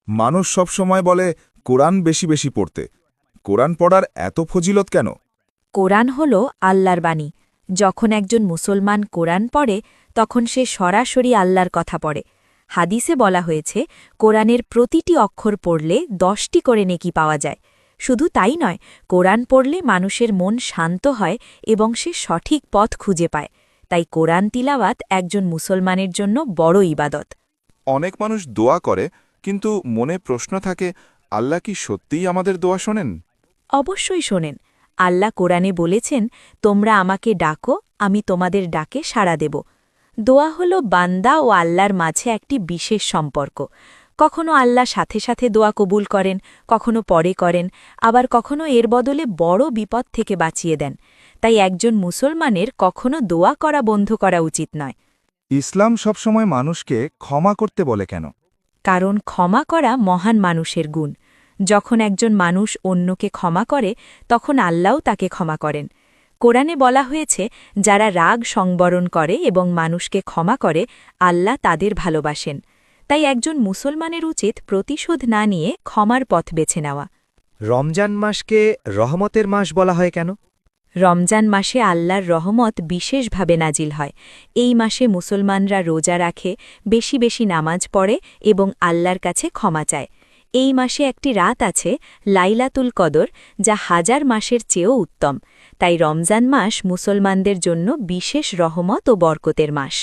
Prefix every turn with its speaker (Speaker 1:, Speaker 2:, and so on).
Speaker 1: মানুষ সবসময় বলে কোরআন বেশি বেশি পড়তে। কোরআন পড়ার এত ফজিলত কেন?
Speaker 2: কোরআন হল আল্লাহর বাণী। যখন একজন মুসলমান কোরআন পড়ে তখন সে সরাসরি আল্লাহর কথা পড়ে। হাদিসে বলা হয়েছে কোরআনের প্রতিটি অক্ষর পড়লে 10টি করে নেকি পাওয়া যায়। শুধু তাই নয়, কোরআন পড়লে মানুষের মন শান্ত হয় এবং সে সঠিক পথ খুঁজে পায়। তাই কোরআন তিলাওয়াত একজন মুসলমানের জন্য বড় ইবাদত।
Speaker 1: অনেক মানুষ দোয়া করে, কিন্তু মনে প্রশ্ন থাকে, আল্লাহ কি সত্যিই আমাদের দোয়া শোনেন?
Speaker 2: অবশ্যই শোনেন। আল্লাহ কোরআনে বলেছেন, তোমরা আমাকে ডাকো, আমি তোমাদের ডাকে সাড়া দেব। দোয়া হল বান্দা ও আল্লাহর মাঝে একটি বিশেষ সম্পর্ক। কখনো আল্লাহ সাথে সাথে দোয়া কবুল করেন, কখনো পরে করেন, আবার কখনো এর বদলে বড় বিপদ থেকে বাঁচিয়ে দেন। তাই একজন মুসলমানের কখনো দোয়া করা বন্ধ করা উচিত নয়।
Speaker 1: ইসলাম সবসময় মানুষকে ক্ষমা করতে বলে কেন?
Speaker 2: কারণ ক্ষমা করা মহান মানুষের গুণ। যখন একজন মানুষ অন্যকে ক্ষমা করে তখন আল্লাহও তাকে ক্ষমা করেন। কোরআনে বলা হয়েছে, যারা রাগ সংবরণ করে এবং মানুষকে ক্ষমা করে আল্লাহ তাদের ভালোবাসেন। তাই একজন মুসলমানের উচিত প্রতিশোধ না নিয়ে ক্ষমার পথ বেছে নেওয়া।
Speaker 3: রমজান মাসকে রহমতের মাস বলা হয় কেন?
Speaker 2: রমজান মাসে আল্লাহর রহমত বিশেষভাবে নাজিল হয়। এই মাসে মুসলমানরা রোজা রাখে, বেশি বেশি নামাজ পড়ে এবং আল্লাহর কাছে ক্ষমা চায়। এই মাসে একটি রাত আছে, লাইলাতুল কদর, যা 1000 মাসের চেয়েও উত্তম। তাই রমজান মাস মুসলমানদের জন্য বিশেষ রহমত ও বরকতের মাস।